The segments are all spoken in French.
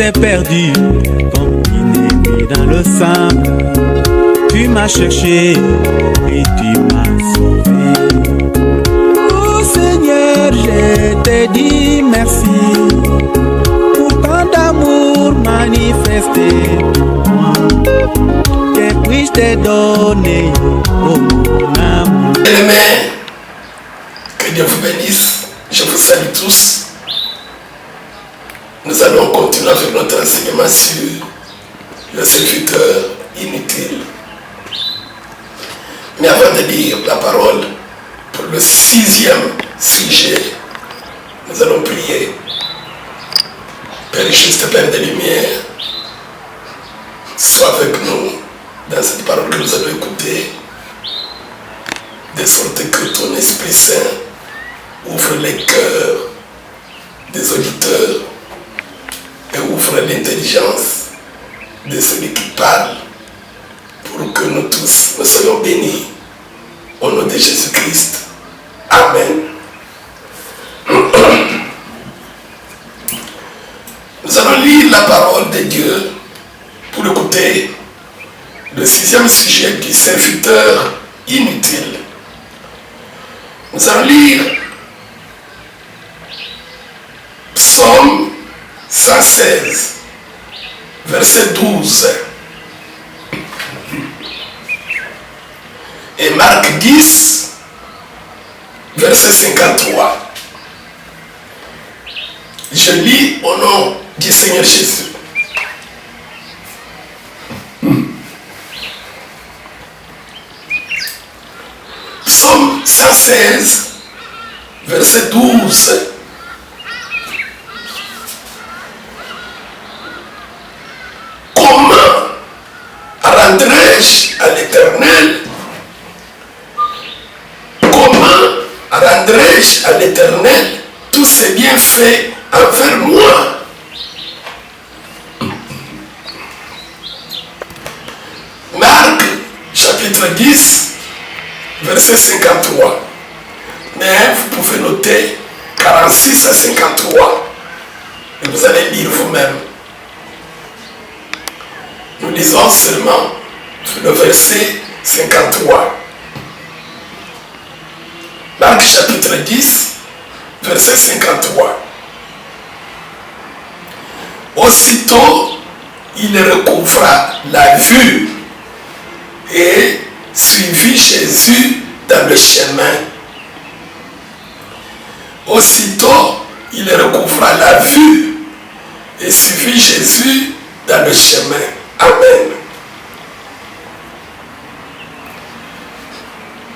j'étais perdu, comme inémé dans le sable. Tu m'as cherché et tu m'as sauvé. Oh Seigneur, je te dis merci pour tant d'amour manifesté pour moi. Que puis-je te donner, oh mon amour? Bien-aimés, que Dieu vous bénisse. Je vous salue tous. Nous allons continuer avec notre enseignement sur le serviteur inutile. Mais avant de lire la parole pour le 6e sujet, nous allons prier. Père juste, Père de lumière, sois avec nous dans cette parole que nous allons écouter, de sorte que ton Esprit Saint ouvre les cœurs des auditeurs et ouvre l'intelligence de celui qui parle, pour que nous tous nous soyons bénis au nom de Jésus-Christ. Amen. Nous allons lire la parole de Dieu pour écouter le 6e sujet du serviteur inutile. Nous allons lire Psaume 116, verset 12. Et Marc 10, verset 53. Je lis au nom du Seigneur Jésus. Psaume 116, verset 12. Comment rendrai-je à l'Éternel? Comment rendrai-je à l'Éternel tous ses bienfaits envers moi? Marc, chapitre 10, verset 53. Mais vous pouvez noter 46 à 53. Et vous allez lire vous-même. Nous lisons seulement le verset 53. Marc chapitre 10, verset 53. Aussitôt, il recouvra la vue et suivit Jésus dans le chemin. Aussitôt, il recouvra la vue et suivit Jésus dans le chemin. Amen.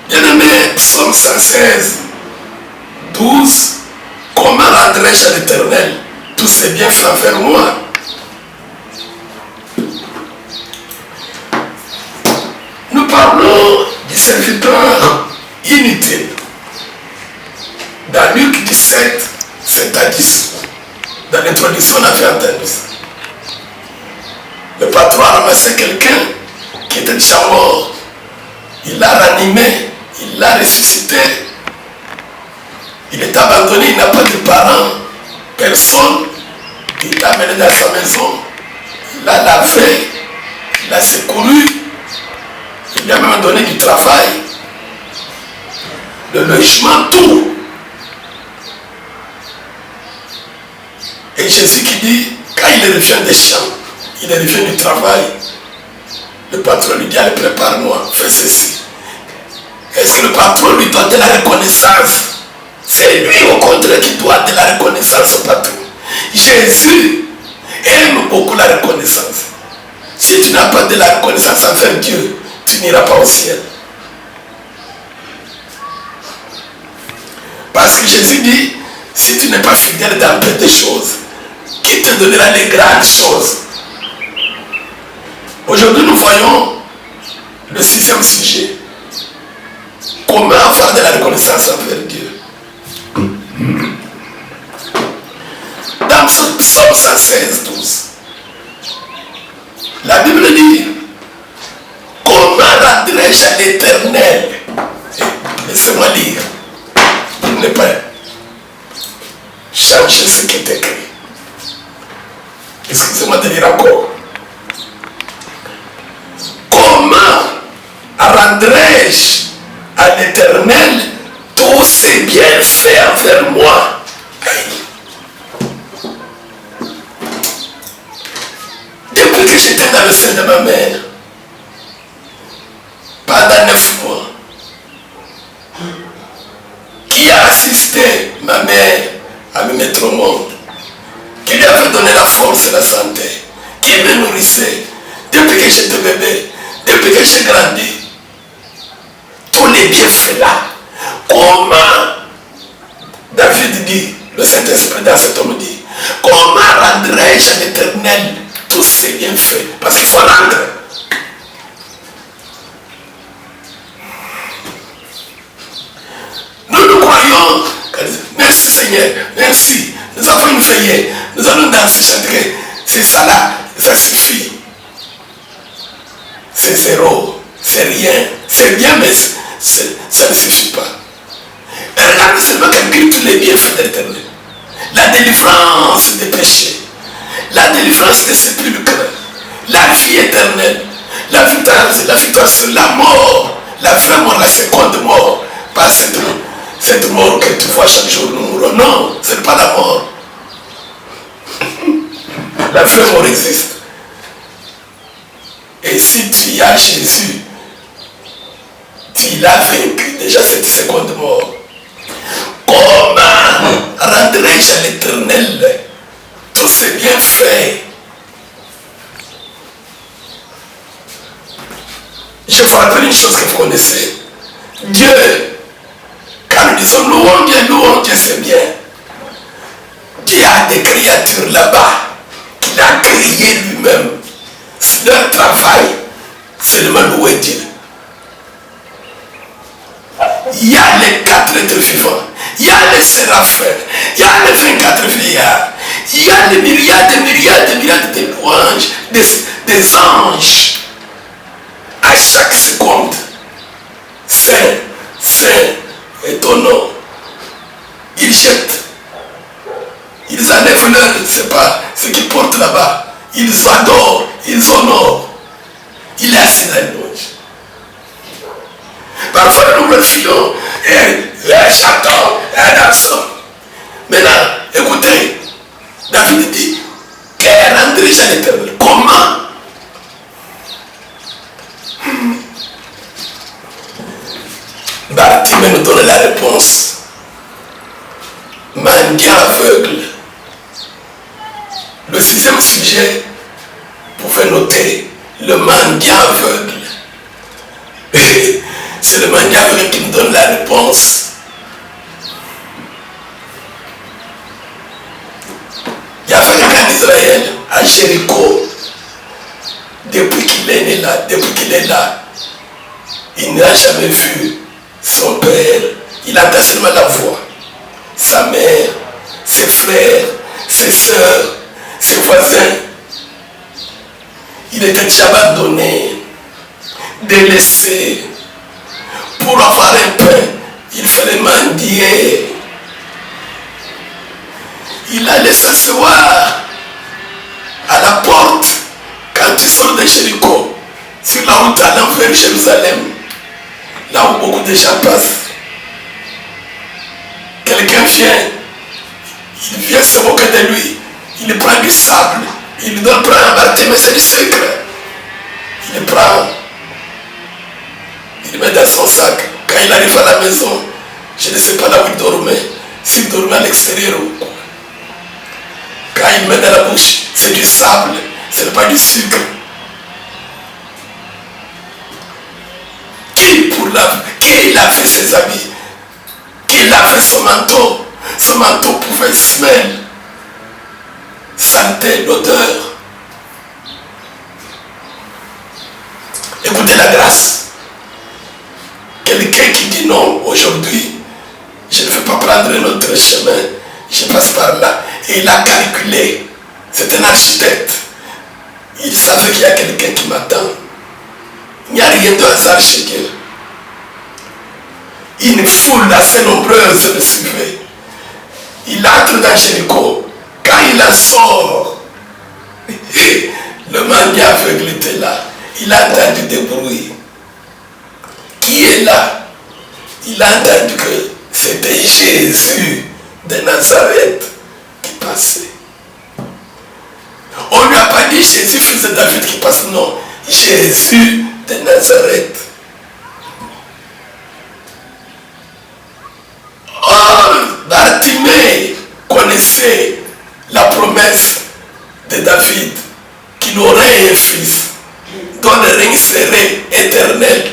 Bien-aimé, Psaume 116, 12. Comment rendrai-je à l'Éternel tous ses bienfaits envers moi? Nous parlons du serviteur inutile. Dans Luc 17, 7 à 10. Dans l'introduction, on avait entendu ça. Le patron a ramassé quelqu'un qui était déjà mort. Il l'a ranimé, il l'a ressuscité. Il est abandonné, il n'a pas de parents, personne. Il l'a amené dans sa maison, il l'a lavé, il l'a secouru, il lui a même donné du travail, le logement, tout. Et Jésus qui dit, quand il revient des champs, il revient du travail, le patron lui dit, allez, prépare-moi, fais ceci. Est-ce que le patron lui doit de la reconnaissance? C'est lui au contraire qui doit de la reconnaissance au patron. Jésus aime beaucoup la reconnaissance. Si tu n'as pas de la reconnaissance envers Dieu, tu n'iras pas au ciel. Parce que Jésus dit, si tu n'es pas fidèle dans peu de choses, qui te donnera les grandes choses? Aujourd'hui, nous voyons le 6e sujet. Comment avoir de la reconnaissance envers Dieu? Dans Psaume 116, 12, la Bible dit, comment rendrai-je à l'Éternel? Laissez-moi lire. Il n'est pas changer ce qui est écrit. Excusez-moi. te dire encore. Comment rendrai-je à l'Éternel tous ses bienfaits envers moi? Depuis que j'étais dans le sein de ma mère, pendant 9 mois, qui a assisté ma mère à me mettre au monde, qui lui avait donné la force et la santé, qui me nourrissait depuis que j'étais bébé, depuis que j'ai grandi, tous les bienfaits là. Comment David dit, le Saint-Esprit dans cet homme dit, comment rendrai-je à l'Éternel tous ces bienfaits? Parce qu'il faut rendre. Nous croyons, merci Seigneur, merci, nous avons une veillée, nous allons danser, chanter, c'est ça là, ça suffit. C'est zéro, c'est rien, c'est bien, mais ça ne suffit pas. Et regarde seulement calcule tous les bienfaits de l'Éternel. La délivrance des péchés, la délivrance des sépulcres, la vie éternelle, la victoire sur la mort, la vraie mort, la seconde mort, pas cette mort que tu vois chaque jour nous mourons. Non, ce n'est pas la mort. La vraie mort existe. Et si tu as Jésus, tu l'as vaincu déjà cette seconde mort. Comment rendrai-je à l'Éternel tous ces bienfaits? Je vous rappelle une chose que vous connaissez. Dieu, quand nous disons louons Dieu, c'est bien. Dieu a des créatures là-bas qu'il a créées lui-même. Leur travail, c'est de me louer Dieu. Il y a les 4 êtres vivants, il y a les séraphins, il y a les 24 vieillards, il y a des myriades de louanges, des anges. À chaque seconde, Saint est ton nom. Ils jettent, ils enlèvent leur, c'est pas ce qu'ils portent là-bas. Ils adorent, ils honorent. Il est assis dans une louange. Parfois nous glorifions et chantons et dansons. Maintenant, écoutez, David dit, quel rendrai-je à l'Éternel? Comment? Bartimée nous donne la réponse. Mendiant aveugle. Le 6e sujet, vous pouvez noter, le mendiant aveugle. C'est le mendiant aveugle qui nous donne la réponse. Il y avait un gars d'Israël à Jéricho. Depuis qu'il est né là, il n'a jamais vu son père. Il entend seulement la voix. Sa mère, ses frères, ses soeurs, ses voisins. Il était déjà abandonné, délaissé. Pour avoir un pain, il fallait mendier. Il allait s'asseoir à la porte quand tu sors de Jéricho, sur la route allant vers Jérusalem, là où beaucoup de gens passent. Quelqu'un vient, il vient se moquer de lui, il prend du sable, il lui donne un Bartimée, c'est du sucre. Il prend, il met dans son sac. Quand il arrive à la maison, je ne sais pas là où il dormait, s'il dormait à l'extérieur ou quoi. Quand il met dans la bouche, c'est du sable, ce n'est pas du sucre. Qui lavait ses habits? Qui lavait son manteau? Ce manteau pouvait sentir l'odeur. Écoutez la grâce. Quelqu'un qui dit non, aujourd'hui, je ne vais pas prendre un autre chemin, je passe par là. Et il a calculé. C'est un architecte. Il savait qu'il y a quelqu'un qui m'attend. Il n'y a rien de hasard chez Dieu. Une foule assez nombreuse le suivait. Il entre dans Jéricho. Quand il en sort, Le mania aveugle était là. Il a entendu des bruits. Qui est là? Il a entendu que c'était Jésus de Nazareth qui passait. On ne lui a pas dit Jésus, fils de David qui passe, non. Jésus de Nazareth. Or, Bartimée connaissait la promesse de David qu'il aurait un fils dont le règne serait éternel,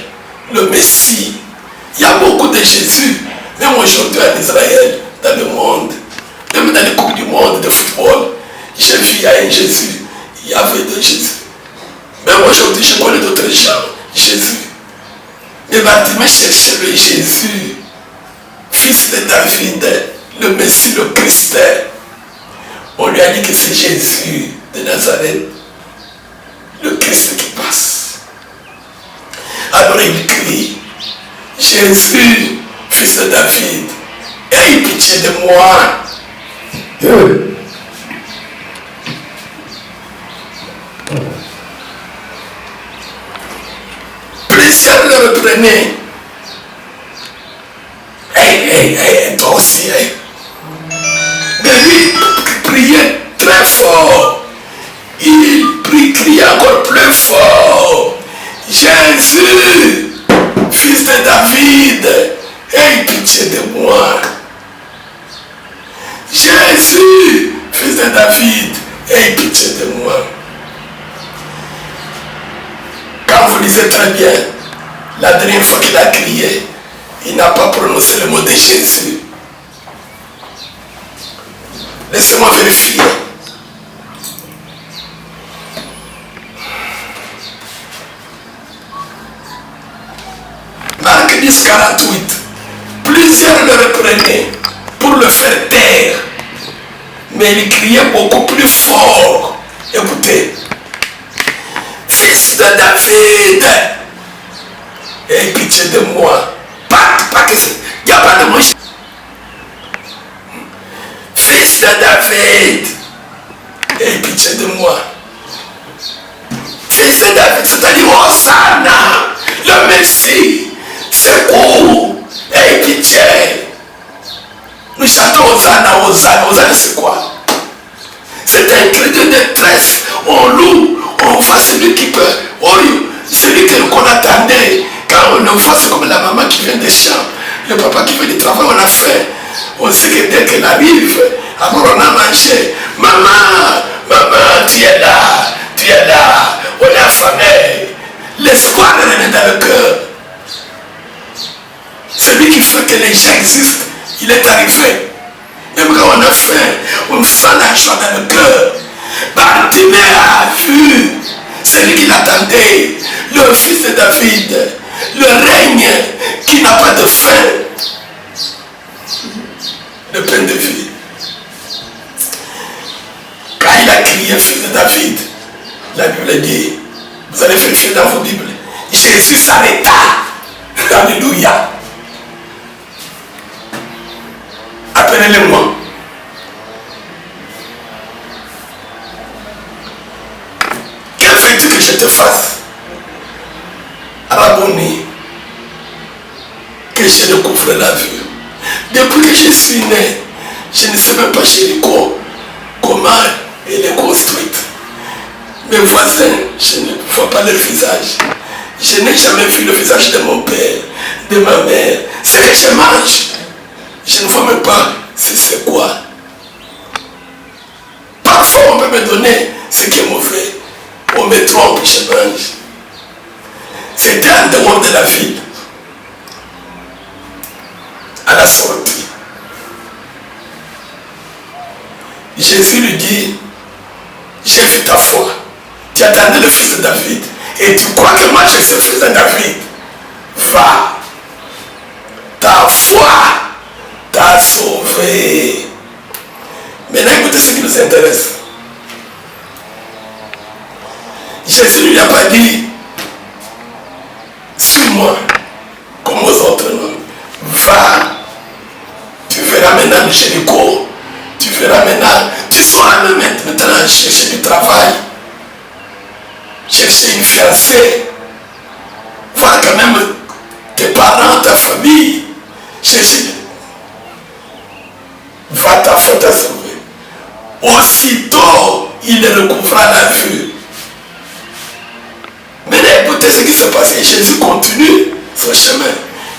le Messie. Il y a beaucoup de Jésus, même aujourd'hui en Israël, dans le monde, même dans les coupes du monde de football, j'ai vu il y a un Jésus, il y avait deux Jésus. Même aujourd'hui, je connais d'autres gens, Jésus. Mais Bartimée cherchait le Jésus, fils de David, le Messie, le Christ. On lui a dit que c'est Jésus de Nazareth, le Christ qui passe. Alors il crie, Jésus, fils de David, aie pitié de moi. Plusieurs le reprenaient. Toi aussi, Mais lui priait très fort. Il criait encore plus fort. Jésus, fils de David, aie pitié de moi. Jésus, fils de David, aie pitié de moi. Quand vous lisez très bien, la dernière fois qu'il a crié, il n'a pas prononcé le mot de Jésus. Laissez-moi vérifier. Marc 10, 48. Plusieurs le reprenaient pour le faire taire. Mais il criait beaucoup plus fort. Écoutez. Fils de David, aie pitié de moi. Pas que c'est. Il n'y a pas de mot. Fils de David, aie pitié de moi. Fils de David, c'est-à-dire Hosanna, le Messie, secours, aie pitié. Nous chantons Hosanna, Hosanna. Hosanna, c'est quoi? C'est un cri de détresse. On loue, on voit celui qui peut. Celui qu'on attendait. Quand on voit, c'est comme la maman qui vient des champs, le papa qui fait du travail, on a faim. On sait que dès qu'elle arrive, après on a mangé. Maman, tu es là, on est affamé. L'espoir renaît dans le cœur. Celui qui fait que les gens existent, il est arrivé. Même quand on a faim, on sent la joie dans le cœur. Bartimée a vu celui qui l'attendait, le fils de David, le règne qui n'a pas de fin, le pain de vie. Quand il a crié fils de David, la Bible dit, vous allez vérifier dans vos Bibles, Jésus s'arrêta. Alléluia. Appelez-le-moi. Que veux-tu que je te fasse? Rabboni, que je découvre la vue. Depuis que je suis né, je ne sais même pas Jéricho comment elle est construite. Mes voisins, je ne vois pas leur visage. Je n'ai jamais vu le visage de mon père, de ma mère. Ce que je mange, je ne vois même pas c'est quoi. Parfois on peut me donner ce qui est mauvais. On me trompe, je mange. C'était en dehors de la ville. À la sortie. Jésus lui dit, j'ai vu ta foi. Tu attendais le fils de David. Et tu crois que moi je suis le fils de David. Va. Ta foi t'a sauvé. Maintenant écoutez ce qui nous intéresse. Jésus ne lui a pas dit, suis-moi, comme aux autres. Non. Va. Tu verras maintenant Jéricho. Tu verras maintenant. Tu sauras maintenant chercher du travail. chercher une fiancée, voir quand même tes parents, ta famille, chercher, va ta faute à sauver. Aussitôt, il recouvra la vue. Maintenant, écoutez ce qui s'est passé. Jésus continue son chemin.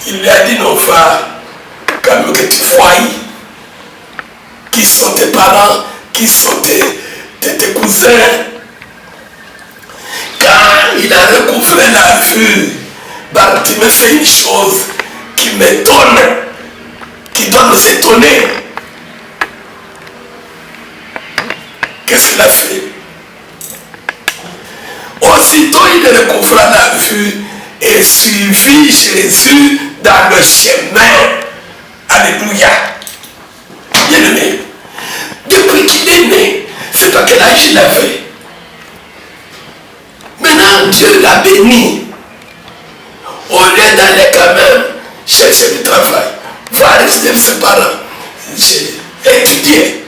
Il lui a dit, non, va, quand même que tu voies qui sont tes parents, qui sont tes cousins. Quand il a recouvré la vue, Bartimée fait une chose qui m'étonne, qui doit nous étonner. Qu'est-ce qu'il a fait? Aussitôt il recouvra la vue et suivit Jésus dans le chemin. Alléluia. Bien aimé, depuis qu'il est né, c'est à quel âge il avait? Maintenant Dieu l'a béni. Au lieu d'aller quand même chercher du travail, voir résider ses parents, étudier,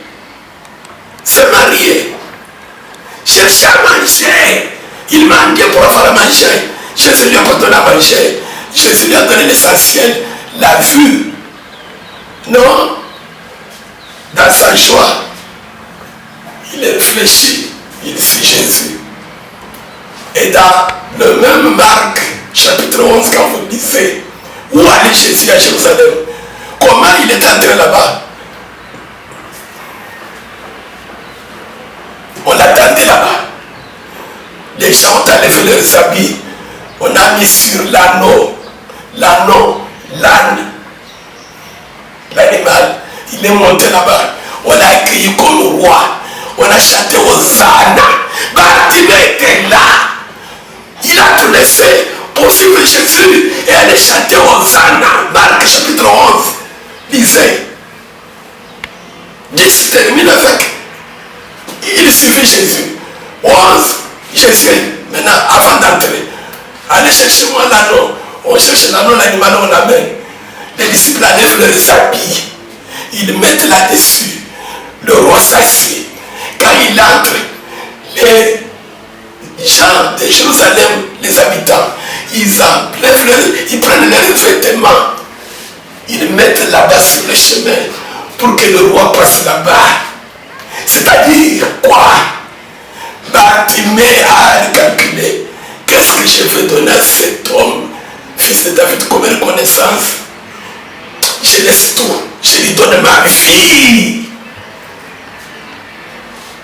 se marier, chercher à manger. Il mendiait pour avoir à manger. Jésus lui a pas donné à manger. Jésus lui a donné l'essentiel, la vue. Non, dans sa joie, il réfléchit, il dit Jésus. Et dans le même Marc, chapitre 11, quand vous lisez, où allait Jésus à Jérusalem? Comment il est entré là-bas? On l'attendait là-bas. Les gens ont enlevé leurs habits. On a mis sur l'anneau, l'âne, l'animal. Il est monté là-bas. On l'a accueilli comme roi. On a chanté Hosanna. Bartimée était là. Il a tout laissé pour suivre Jésus et aller chanter Hosanna. Marc chapitre 11. Lisez. 10 termine avec. Il suivit Jésus. 11. Jésus, maintenant, avant d'entrer, allez chercher moi l'anneau. On cherche l'anneau, l'animal, on l'amène. Les disciples enlèvent leurs habits. Ils mettent là-dessus. Le roi s'assied. Quand il entre, les gens de Jérusalem, les habitants, ils prennent leurs vêtements. Ils mettent là-bas sur le chemin pour que le roi passe là-bas. C'est-à-dire quoi? Bartimée a calculé. Qu'est-ce que je vais donner à cet homme, fils de David, comme reconnaissance? Je laisse tout. Je lui donne ma fille.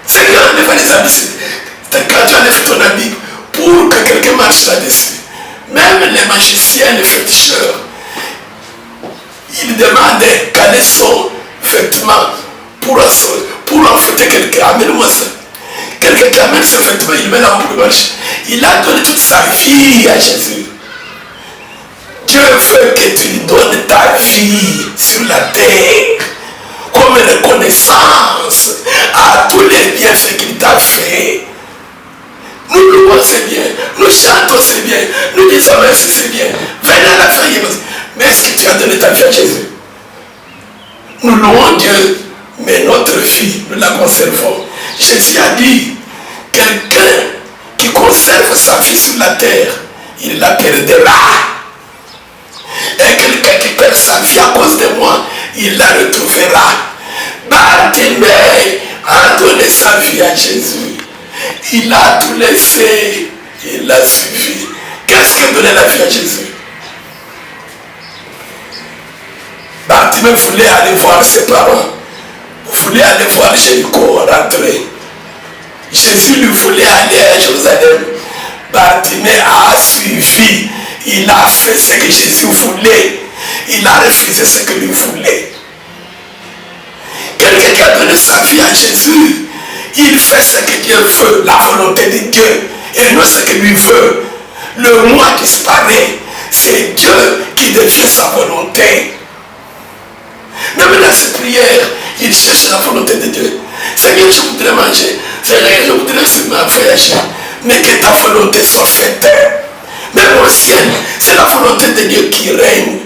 C'est quand on enlève les habits. C'est quand tu enlèves ton habit pour que quelqu'un marche là-dessus. Même les magiciens, les féticheurs, ils demandent quel est son vêtement pour enfanter quelqu'un. Amène-moi ça. Quelqu'un qui amène ses vêtements, il met là pour le marché. Il a donné toute sa vie à Jésus. Dieu veut que tu lui donnes ta vie sur la terre comme reconnaissance à tous les bienfaits qu'il t'a fait. Nous louons, c'est bien. Nous chantons, c'est bien. Nous disons merci, c'est bien. Venez à la fin, mais est-ce que tu as donné ta vie à Jésus? Nous louons Dieu, mais notre vie, nous la conservons. Jésus a dit, quelqu'un qui conserve sa vie sur la terre, il la perdra. Et quelqu'un qui perd sa vie à cause de moi, il la retrouvera. Bartimée a donné sa vie à Jésus. Il a tout laissé. Il l'a suivi. Qu'est-ce que donner la vie à Jésus? Bartimée voulait aller voir ses parents. Voulait aller voir Jéricho rentrer. Jésus lui voulait aller à Jérusalem. Bartimée a suivi. Il a fait ce que Jésus voulait. Il a refusé ce que lui voulait. Quelqu'un qui a donné sa vie à Jésus, il fait ce que Dieu veut, la volonté de Dieu, et non ce que lui veut. Le moi disparaît. C'est Dieu qui devient sa volonté. Même dans ses prières, il cherche la volonté de Dieu. Seigneur, je voudrais manger. Seigneur, je voudrais voyager. Mais que ta volonté soit faite. Même au ciel, c'est la volonté de Dieu qui règne.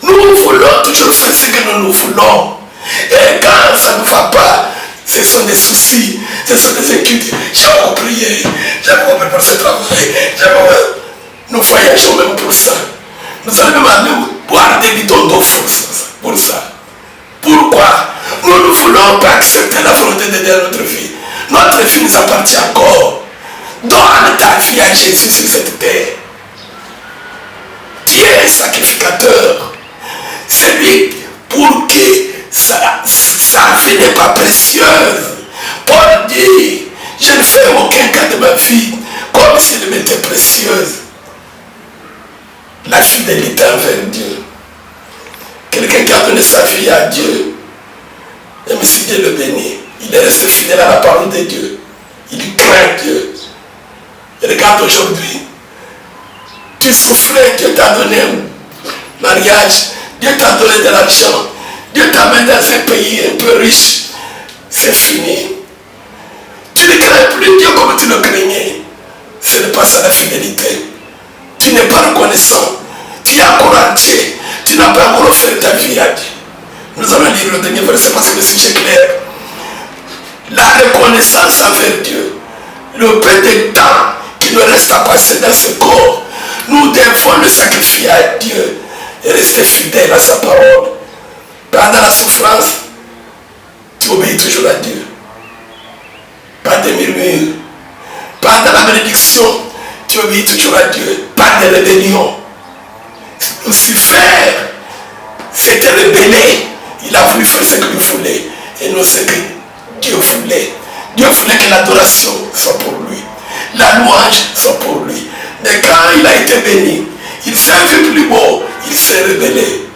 Nous voulons toujours faire ce que nous voulons. Et quand ça ne va pas, ce sont des soucis, ce sont des inquiétudes. J'ai beaucoup prié, j'ai beaucoup préparé ce travail, nous voyageons même pour ça. Nous allons même boire des bidons d'eau pour ça. Pourquoi? Nous ne voulons pas accepter la volonté de Dieu dans notre vie. Notre vie nous appartient encore. Donne ta vie à Jésus sur cette terre. Dieu est sacrificateur. C'est lui pour qui sa vie n'est pas précieuse. Paul dit, je ne fais aucun cas de ma vie comme si elle m'était précieuse. La fidélité envers Dieu. Quelqu'un qui a donné sa vie à Dieu, même si Dieu le bénit, il est resté fidèle à la parole de Dieu. Il craint Dieu. Et regarde aujourd'hui, tu souffrais, Dieu t'a donné un mariage, Dieu t'a donné de l'argent, Dieu t'a mis dans un pays un peu riche. C'est fini. Tu ne crains plus Dieu comme tu le craignais. Ce n'est pas ça la fidélité. Tu n'es pas reconnaissant. Tu es encore entier. Tu n'as pas encore offert ta vie à Dieu. Nous allons lire le dernier verset parce que le sujet est clair. La reconnaissance envers Dieu. Le peu de temps qui nous reste à passer dans ce corps, nous devons le sacrifier à Dieu et rester fidèles à sa parole. Pendant la souffrance, tu obéis toujours à Dieu. Pas de murmures. Pendant la bénédiction, tu obéis toujours à Dieu. Pas de rébellion. Lucifer s'était rebellé. Il a voulu faire ce qu'il voulait et non ce que Dieu voulait. Dieu voulait que l'adoration soit pour lui. La louange soit pour lui. Mais quand il a été béni, il s'est vu plus beau, il s'est rebellé.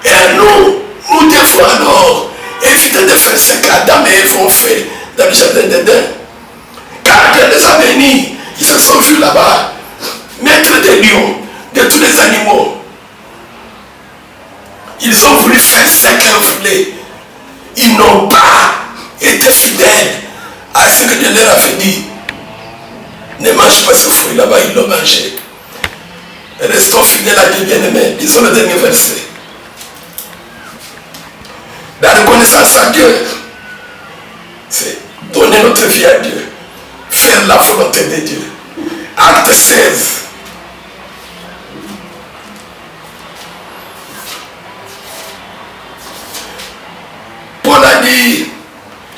Et nous devons alors éviter de faire ce qu'Adam et Ève ont fait dans le jardin d'Éden. Quand Dieu les a bénis, ils se sont vus là-bas, maîtres des lions, de tous les animaux. Ils ont voulu faire ce qu'ils voulaient. Ils n'ont pas été fidèles à ce que Dieu leur avait dit. Ne mange pas ce fruit là-bas, ils l'ont mangé. Restons fidèles à Dieu bien-aimé. Lisons le dernier verset. La reconnaissance à Dieu, c'est donner notre vie à Dieu. Faire la volonté de Dieu. Acte 16. Paul a dit,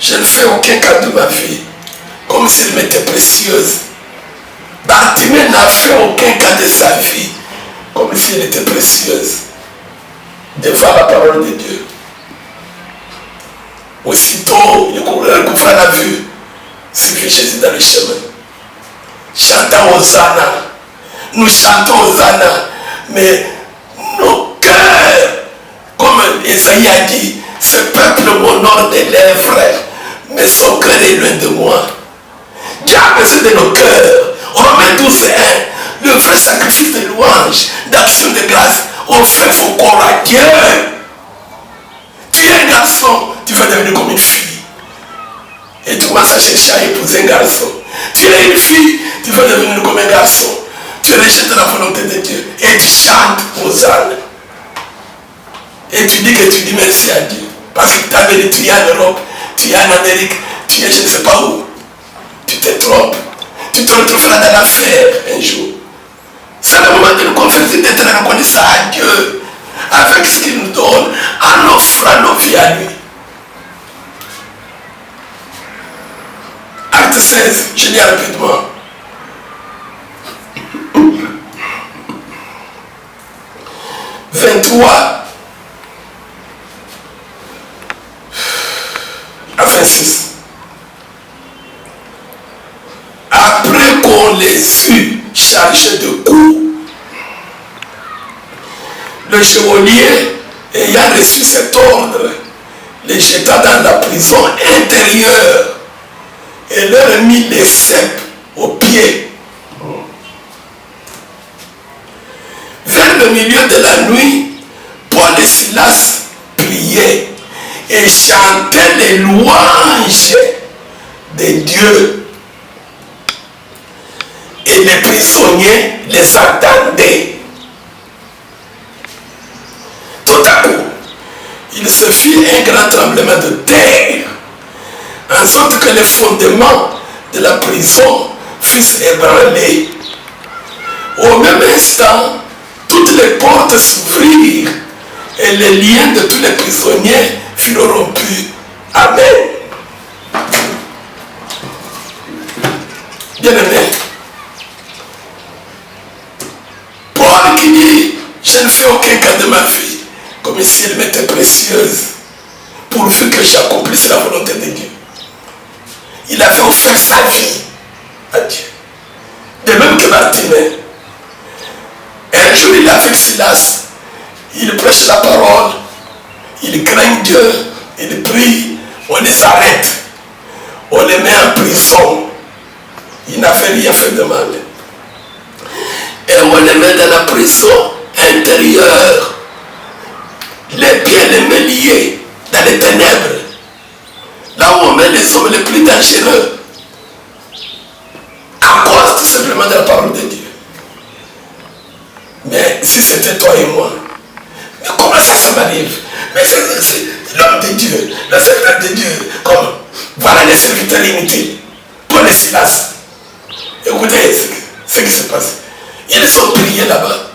je ne fais aucun cas de ma vie, comme s'il m'était précieuse. Bartimée n'a fait aucun cas de sa vie, comme si elle était précieuse. Devant la parole de Dieu. Aussitôt, il recouvra la vue, suivit Jésus dans le chemin. Chantant Hosanna. Nous chantons Hosanna, mais nos cœurs, comme Esaïe a dit, ce peuple m'honore des lèvres, mais son cœur est loin de moi. Dieu a besoin de nos cœurs. Romains 12:1, le vrai sacrifice de louange, d'action de grâce, offert vos corps à Dieu. Tu es un garçon, tu vas devenir comme une fille. Et tu commences à chercher à épouser un garçon. Tu es une fille, tu vas devenir comme un garçon. Tu rejettes la volonté de Dieu et tu chantes Hosanna. Et tu dis que tu dis merci à Dieu. Parce que tu avais dit, tu es en Europe, tu es en Amérique, tu es je ne sais pas où. Tu te trompes. Tu te retrouveras dans l'enfer un jour. C'est le moment de nous confesser, d'être reconnaissant à Dieu avec ce qu'il nous donne en offrant nos vies à lui. Acte 16, je lis rapidement. « 23 à 26. Après qu'on les eut chargés de coups, le geôlier, ayant reçu cet ordre, les jeta dans la prison intérieure et leur mit les cèpes aux pieds. Vers le milieu de la nuit, Paul et Silas priaient et chantaient les louanges de Dieu. Et les prisonniers les attendaient. Tout à coup, il se fit un grand tremblement de terre sorte que les fondements de la prison fussent ébranlés. Au même instant, toutes les portes s'ouvrirent et les liens de tous les prisonniers furent rompus. Amen. Bien-aimé, Paul qui dit, je ne fais aucun cas de ma vie, comme si elle m'était précieuse, pourvu que j'accomplisse la volonté de Dieu. Il avait offert sa vie à Dieu. De même que Bartimée. Et un jour, il est avec Silas. Il prêche la parole. Il craint Dieu. Il prie. On les arrête. On les met en prison. Il n'avait rien fait de mal. Et on les met dans la prison intérieure. Les pieds, les mains liés dans les ténèbres. Là où on met les hommes les plus dangereux. À cause tout simplement de la parole de Dieu. Mais si c'était toi et moi, mais comment ça m'arrive? Mais c'est l'homme de Dieu, le serviteur de Dieu, comme voilà les serviteurs inutiles, Paul et Silas. Écoutez ce qui se passe. Ils ont prié là-bas.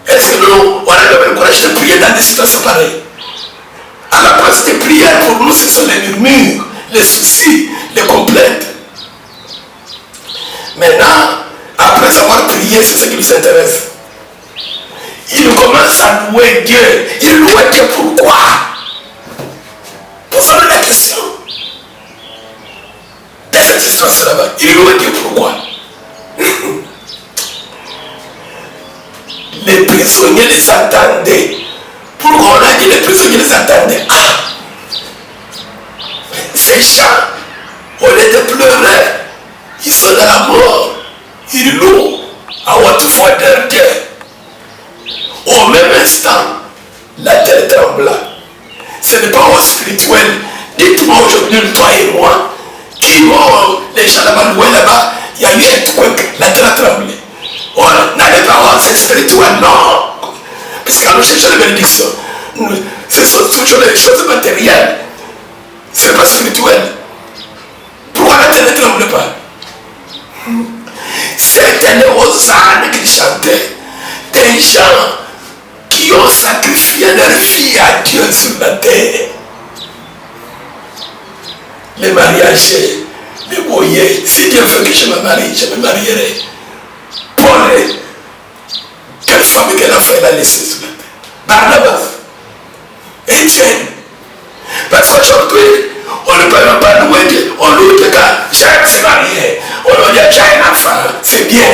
Est-ce que nous, on a le même courage de prier dans des situations pareilles? À la place de prière, pour nous, ce sont les murmures, les soucis, les complaintes. Maintenant, après avoir prié, c'est ce qui nous intéresse. Il commence à louer Dieu. Il loue Dieu pourquoi? Posons-nous la question. Dans cette histoire là-bas, il loue Dieu pourquoi? Les prisonniers les attendaient. Pourquoi on a dit les prisonniers les attendaient? Ces gens, au lieu de pleurer, ils sont dans la mort. Ils louent à haute voix leur Dieu. Au même instant, la terre trembla. Ce n'est pas au spirituel. Dites-moi aujourd'hui, toi et moi, qui les gens là-bas loués là-bas, il y a eu un truc, la terre a tremblé. On n'allait pas voir, c'est spirituel, non. Puisque nous cherchons la bénédiction. Ce sont toujours les choses matérielles. Ce n'est pas spirituel. Pourquoi la terre ne tremble pas? C'était les hosannes qu'ils chantaient. Des gens qui ont sacrifié leur vie à Dieu sur la terre. Les mariages, les boyers. Si Dieu veut que je me marie, je me marierai. Paul, quelle femme qu'elle a fait la laisser sur la terre? Barnabas, Étienne. Parce qu'aujourd'hui, on ne peut même pas louer Dieu. On loue Dieu quand Jacques s'est marié. On loue Dieu, j'ai un enfant, c'est bien.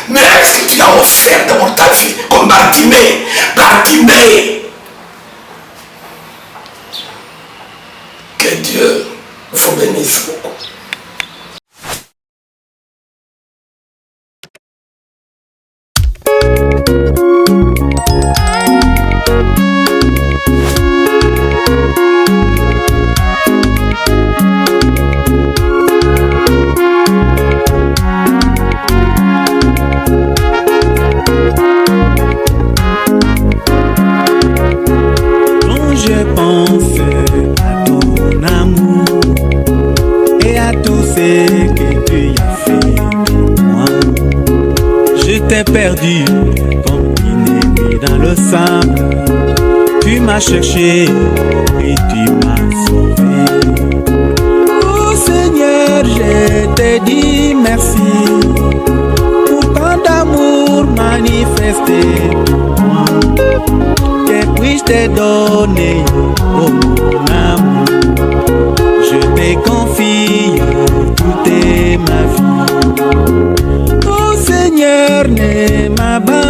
Mais est-ce que tu as offert d'abord ta vie comme Bartimée? Bartimée. Que Dieu vous bénisse beaucoup. Perdu comme inédit dans le sable, tu m'as cherché et tu m'as sauvé. Oh Seigneur, je te dis merci pour tant d'amour manifesté pour moi. Que puis-je te donner, oh mon amour? Je te confie